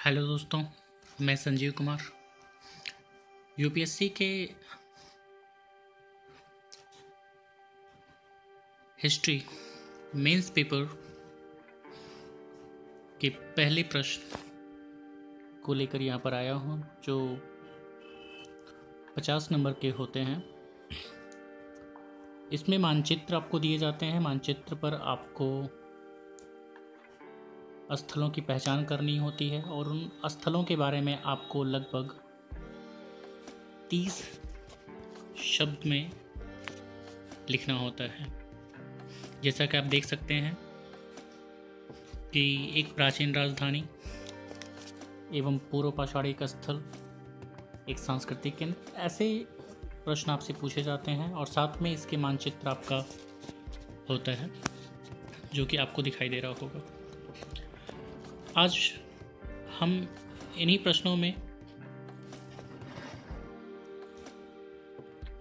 Hello दोस्तों, मैं Sanjeev Kumar. UPSC के हिस्ट्री मेंस पेपर के पहले प्रश्न को लेकर यहाँ पर आया हूँ, जो 50 नंबर के होते हैं। इसमें मानचित्र आपको दिए जाते हैं। मानचित्र पर आपको स्थलों की पहचान करनी होती है और उन स्थलों के बारे में आपको लगभग 30 शब्द में लिखना होता है। जैसा कि आप देख सकते हैं कि एक प्राचीन राजधानी एवं पूर्व पाषाणिक स्थल, एक सांस्कृतिक केंद्र, ऐसे प्रश्न आपसे पूछे जाते हैं और साथ में इसके मानचित्र आपका होता है, जो कि आपको दिखाई दे रहा होगा। आज हम इन्हीं प्रश्नों में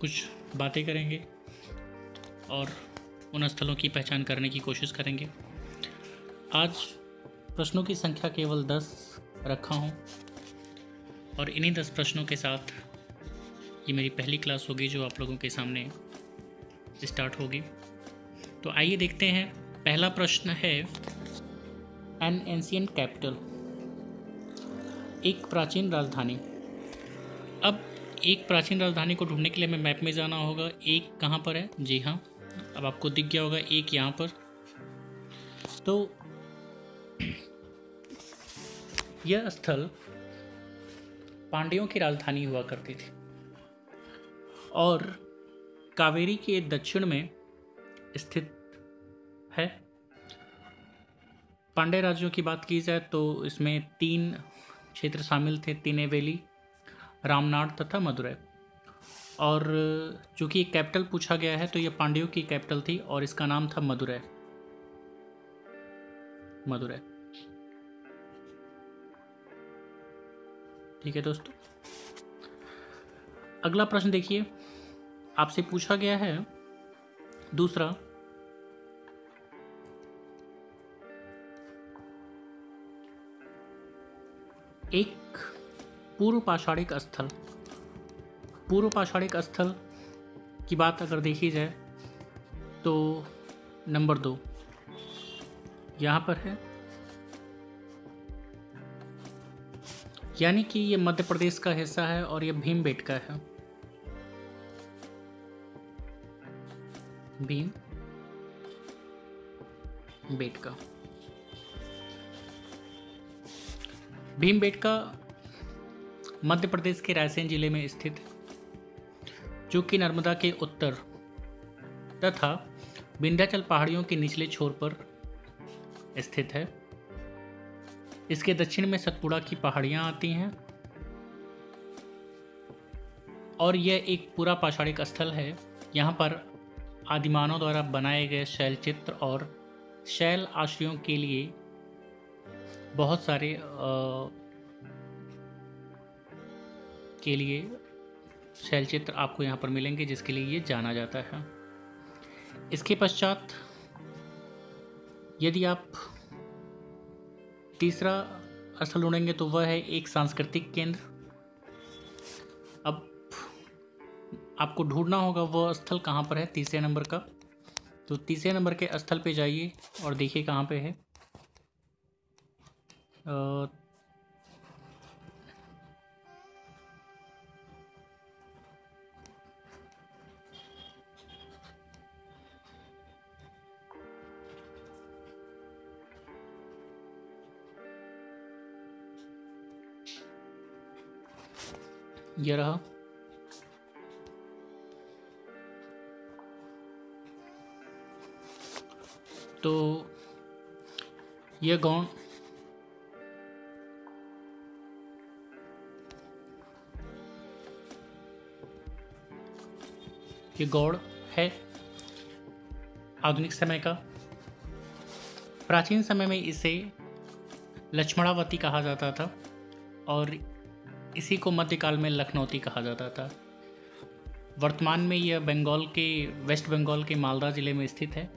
कुछ बातें करेंगे और उन स्थलों की पहचान करने की कोशिश करेंगे। आज प्रश्नों की संख्या केवल 10 रखा हूँ और इन्हीं 10 प्रश्नों के साथ ये मेरी पहली क्लास होगी जो आप लोगों के सामने स्टार्ट होगी। तो आइए देखते हैं। पहला प्रश्न है, एन एंशिएंट कैपिटल, एक प्राचीन राजधानी। अब एक प्राचीन राजधानी को ढूंढने के लिए हमें मैप में जाना होगा। एक कहाँ पर है? जी हाँ, अब आपको दिख गया होगा एक यहाँ पर। तो यह स्थल पांड्यों की राजधानी हुआ करती थी और कावेरी के दक्षिण में स्थित है। पांड्य राज्यों की बात की जाए तो इसमें 3 क्षेत्र शामिल थे, तिनेवेली, रामनाड तथा मदुरै। और चूँकि एक कैपिटल पूछा गया है तो यह पांड्यों की कैपिटल थी और इसका नाम था मदुरै। ठीक है दोस्तों, अगला प्रश्न देखिए। आपसे पूछा गया है दूसरा, एक पूर्व पाषाणिक स्थल। पूर्व पाषाणिक स्थल की बात अगर देखी जाए तो नंबर 2 यहाँ पर है, यानी कि ये मध्य प्रदेश का हिस्सा है और ये भीमबेटका है। भीमबेटका मध्य प्रदेश के रायसेन जिले में स्थित है, जो कि नर्मदा के उत्तर तथा विंध्याचल पहाड़ियों के निचले छोर पर स्थित है। इसके दक्षिण में सतपुड़ा की पहाड़ियां आती हैं और यह एक पूरा पाषाणिक स्थल है। यहाँ पर आदिमानव द्वारा बनाए गए शैल चित्र और शैल आश्रयों के लिए बहुत सारे शैल चित्र आपको यहाँ पर मिलेंगे, जिसके लिए ये जाना जाता है। इसके पश्चात यदि आप तीसरा स्थल ढूंढेंगे तो वह है एक सांस्कृतिक केंद्र। अब आपको ढूंढना होगा वह स्थल कहाँ पर है, तीसरे नंबर का। तो तीसरे नंबर के स्थल पे जाइए और देखिए कहाँ पे है। ये रहा। तो ये गौड़ है आधुनिक समय का। प्राचीन समय में इसे लक्ष्मणावती कहा जाता था और इसी को मध्यकाल में लखनौती कहा जाता था। वर्तमान में यह वेस्ट बंगाल के मालदा जिले में स्थित है।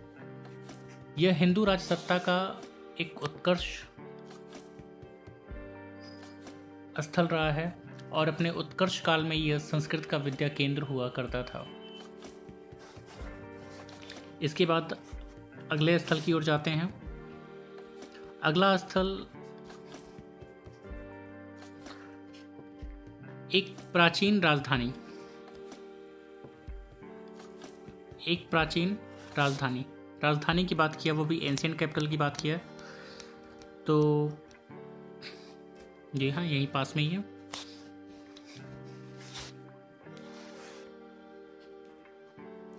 यह हिंदू राज सत्ता का एक उत्कर्ष स्थल रहा है और अपने उत्कर्ष काल में यह संस्कृत का विद्या केंद्र हुआ करता था। इसके बाद अगले स्थल की ओर जाते हैं। अगला स्थल एक प्राचीन राजधानी की बात किया, वो भी एंशिएंट कैपिटल की बात किया। तो जी हाँ, यहीं पास में ही है।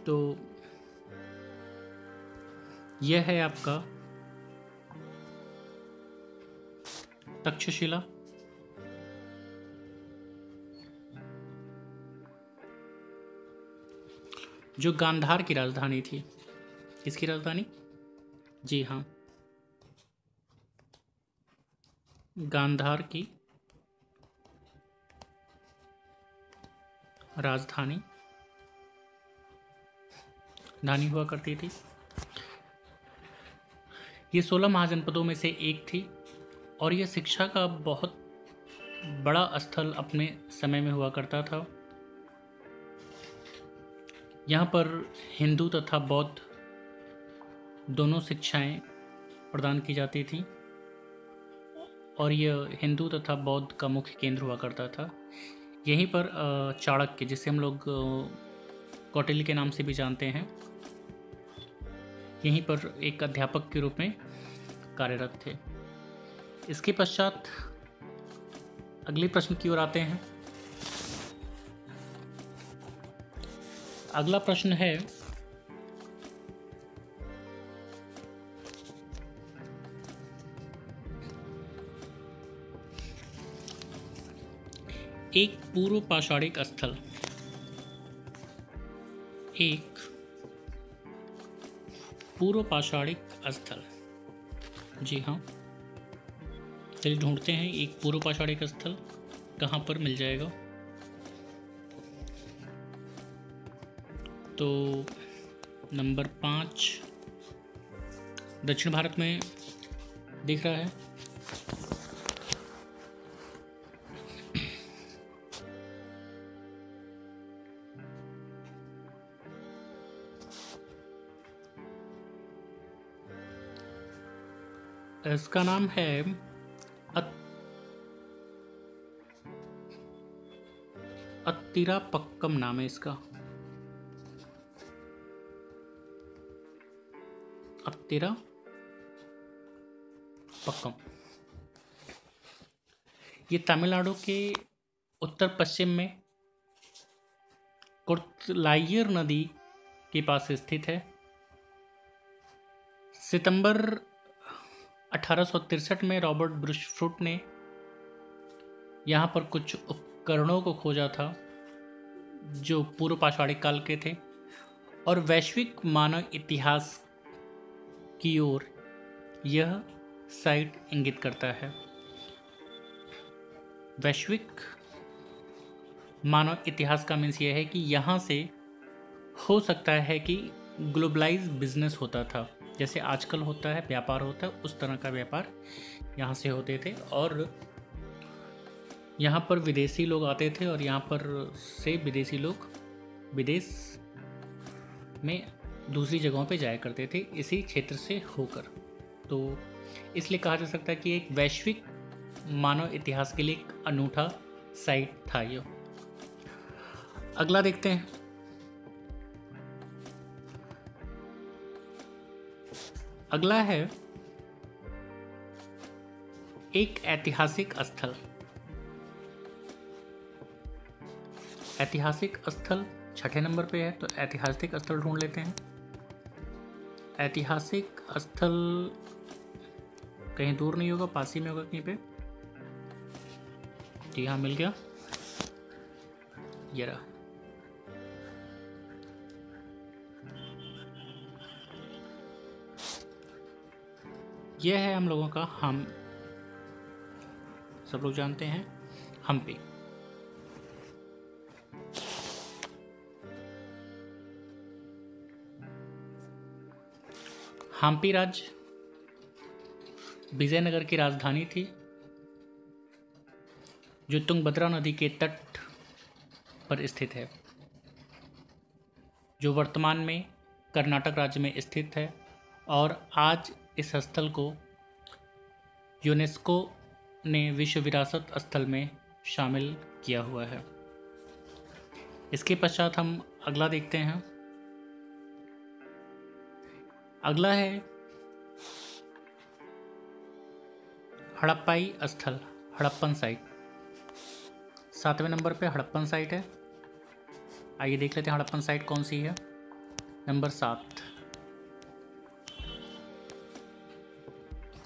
तो यह है आपका तक्षशिला। जो गांधार की राजधानी थी। किसकी राजधानी? जी हाँ, गांधार की राजधानी हुआ करती थी। ये 16 महाजनपदों में से एक थी और यह शिक्षा का बहुत बड़ा स्थल अपने समय में हुआ करता था। यहाँ पर हिंदू तथा बौद्ध दोनों शिक्षाएं प्रदान की जाती थी और यह हिंदू तथा बौद्ध का मुख्य केंद्र हुआ करता था। यहीं पर चाणक्य, जिसे हम लोग कौटिल्य के नाम से भी जानते हैं, यहीं पर एक अध्यापक के रूप में कार्यरत थे। इसके पश्चात अगले प्रश्न की ओर आते हैं। अगला प्रश्न है एक पूर्व पाषाणिक स्थल। एक पूर्व पाषाणिक स्थल। जी हाँ, चलिए ढूंढते हैं एक पूर्व पाषाणिक स्थल कहाँ पर मिल जाएगा। तो नंबर 5 दक्षिण भारत में दिख रहा है। इसका नाम है अत्तिरापक्कम नाम है इसका। अत्तिरापक्कम। ये तमिलनाडु के उत्तर पश्चिम में कुर्तलायर नदी के पास स्थित है। सितंबर 1863 में रॉबर्ट ब्रुशफ्रूट ने यहाँ पर कुछ उपकरणों को खोजा था जो पूर्व पाषाणिक काल के थे और वैश्विक मानव इतिहास की ओर यह साइट इंगित करता है। वैश्विक मानव इतिहास का मीन्स यह है कि यहाँ से हो सकता है कि ग्लोबलाइज बिजनेस होता था, जैसे आजकल होता है, व्यापार होता है, उस तरह का व्यापार यहाँ से होते थे और यहाँ पर विदेशी लोग आते थे और यहाँ पर से विदेशी लोग विदेश में दूसरी जगहों पे जाया करते थे इसी क्षेत्र से होकर। तो इसलिए कहा जा सकता है कि एक वैश्विक मानव इतिहास के लिए एक अनूठा साइट था ये। अगला देखते हैं। अगला है एक ऐतिहासिक स्थल। ऐतिहासिक स्थल 6ठे नंबर पे है, तो ऐतिहासिक स्थल ढूंढ लेते हैं। ऐतिहासिक स्थल कहीं दूर नहीं होगा, पास ही में होगा कहीं पे। जी हाँ, मिल गया, ये रहा। यह है हम लोगों का सब लोग जानते हैं हम्पी। हम्पी राज्य विजयनगर की राजधानी थी जो तुंगभद्रा नदी के तट पर स्थित है, जो वर्तमान में कर्नाटक राज्य में स्थित है और आज इस स्थल को यूनेस्को ने विश्व विरासत स्थल में शामिल किया हुआ है। इसके पश्चात हम अगला देखते हैं। अगला है हड़प्पाई स्थल, हड़प्पन साइट। 7वें नंबर पे हड़प्पन साइट है। आइए देख लेते हैं हड़प्पन साइट कौन सी है। नंबर 7,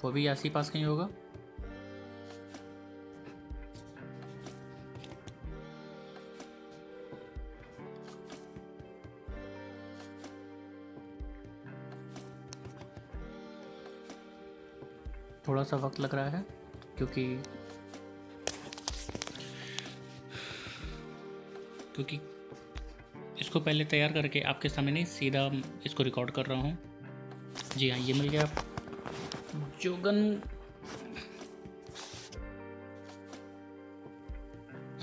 वो भी आस ही पास कहीं होगा। थोड़ा सा वक्त लग रहा है क्योंकि इसको पहले तैयार करके आपके सामने सीधा इसको रिकॉर्ड कर रहा हूँ। जी हाँ, ये मिल गया। जोगन,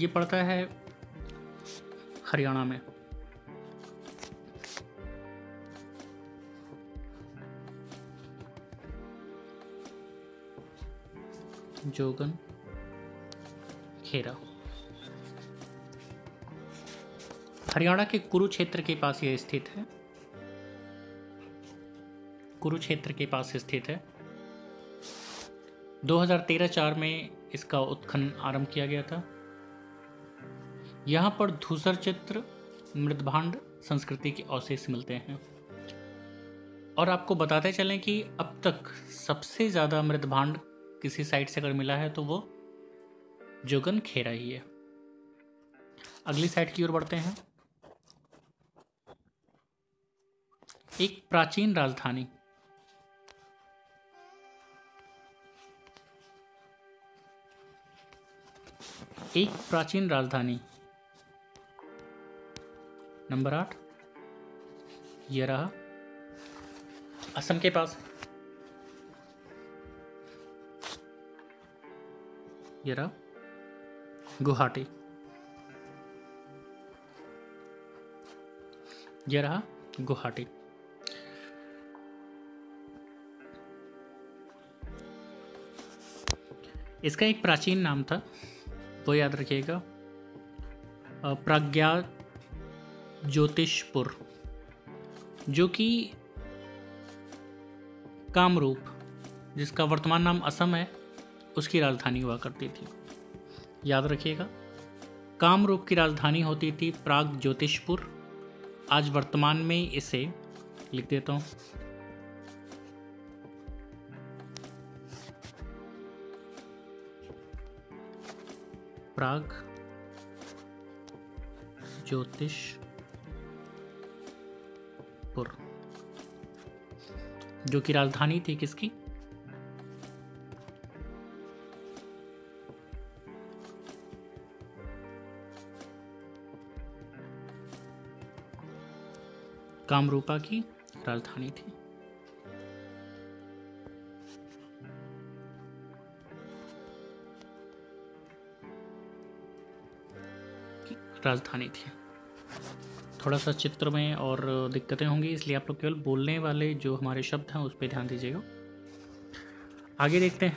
ये पड़ता है हरियाणा में। जोगन खेरा हरियाणा के कुरुक्षेत्र के पास यह स्थित है। कुरुक्षेत्र के पास स्थित है। 2013-4 में इसका उत्खनन आरंभ किया गया था। यहाँ पर धूसर चित्र, मृदभांड संस्कृति के अवशेष मिलते हैं। और आपको बताते चलें कि अब तक सबसे ज़्यादा मृदभांड किसी साइट से अगर मिला है तो वो जोगन खेरा ही है। अगली साइट की ओर बढ़ते हैं। एक प्राचीन राजधानी, नंबर 8, यह रहा असम के पास। यह रहा गुवाहाटी। यह रहा गुवाहाटी। इसका एक प्राचीन नाम था, वो याद रखिएगा, प्रज्ञा ज्योतिषपुर, जो कि कामरूप, जिसका वर्तमान नाम असम है, उसकी राजधानी हुआ करती थी। याद रखिएगा, कामरूप की राजधानी होती थी प्राग ज्योतिषपुर। आज वर्तमान में इसे लिख देता हूँ, प्राग ज्योतिषपुर, जो कि राजधानी थी किसकी? कामरूपा की राजधानी थी। राजधानी थी। थोड़ा सा चित्र में और दिक्कतें होंगी, इसलिए आप लोग केवल बोलने वाले जो हमारे शब्द हैं उस पर ध्यान दीजिएगा। आगे देखते हैं।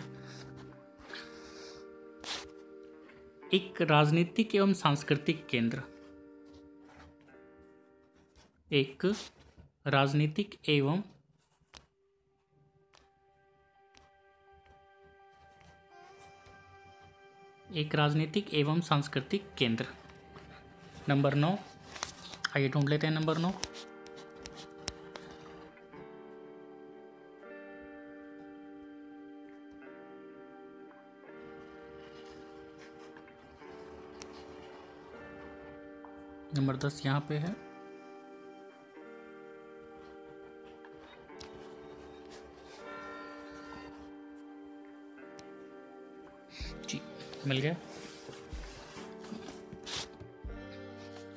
एक राजनीतिक एवं सांस्कृतिक केंद्र, एक राजनीतिक एवं सांस्कृतिक केंद्र। नंबर 9, आइए ढूंढ लेते हैं नंबर 9। नंबर 10 यहाँ पे है। जी, मिल गया।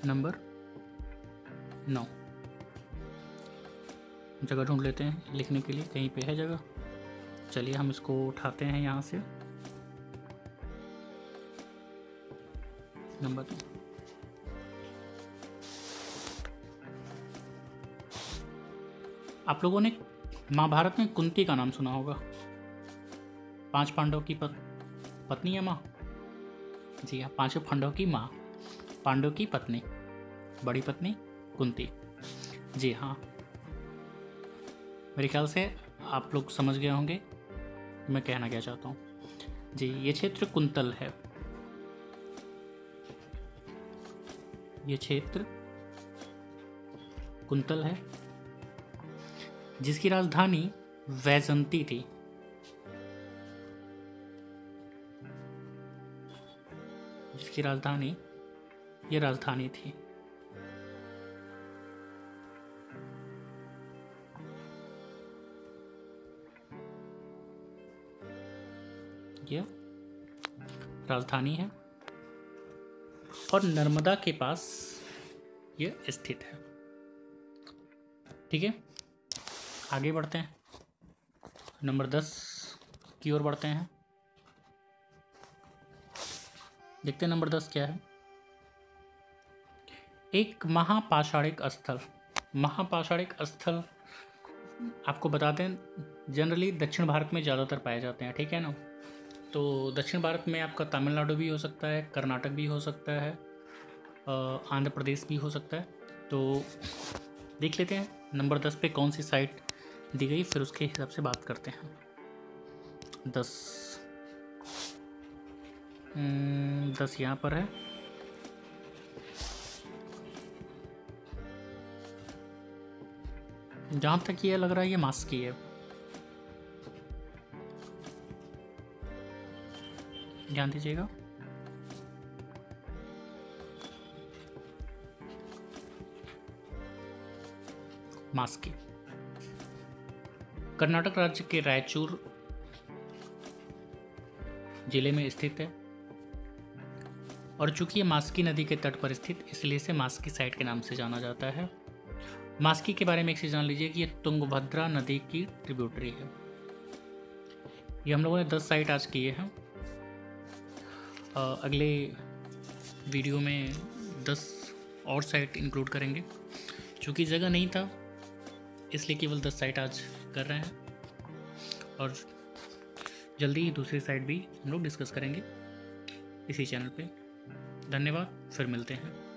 नंबर 9, जगह ढूंढ लेते हैं लिखने के लिए, कहीं पे है जगह। चलिए हम इसको उठाते हैं यहाँ से। नंबर 2, आप लोगों ने महाभारत में कुंती का नाम सुना होगा। 5 पांडव की पत्नी है माँ। जी हाँ, 5 पांडव की माँ, पांडव की पत्नी, बड़ी पत्नी कुंती। जी हाँ, मेरे ख्याल से आप लोग समझ गए होंगे मैं कहना क्या चाहता हूँ। जी, ये क्षेत्र कुंतल है। ये क्षेत्र कुंतल है, जिसकी राजधानी वैजंती थी। जिसकी राजधानी, ये राजधानी थी। ये राजधानी है और नर्मदा के पास ये स्थित है। ठीक है, आगे बढ़ते हैं, नंबर 10 की ओर बढ़ते हैं। देखते हैं नंबर 10 क्या है। एक महापाषाणिक स्थल। महापाषाणिक स्थल आपको बता दें, जनरली दक्षिण भारत में ज़्यादातर पाए जाते हैं, ठीक है ना। तो दक्षिण भारत में आपका तमिलनाडु भी हो सकता है, कर्नाटक भी हो सकता है, आंध्र प्रदेश भी हो सकता है। तो देख लेते हैं नंबर 10 पे कौन सी साइट दी गई, फिर उसके हिसाब से बात करते हैं। 10 यहाँ पर है। जहाँ तक ये लग रहा है ये मास्क की है। ध्यान दीजिएगा। मास्की कर्नाटक राज्य के रायचूर जिले में स्थित है, और चूंकि ये मास्की नदी के तट पर स्थित, इसलिए इसे मास्की साइट के नाम से जाना जाता है। मास्की के बारे में एक चीज़ जान लीजिए कि ये तुंगभद्रा नदी की ट्रिब्यूटरी है। ये हम लोगों ने 10 साइट आज किए हैं। अगले वीडियो में 10 और साइट इंक्लूड करेंगे। चूँकि जगह नहीं था इसलिए केवल 10 साइट आज कर रहे हैं, और जल्दी ही दूसरी साइट भी हम लोग डिस्कस करेंगे इसी चैनल पे। धन्यवाद, फिर मिलते हैं।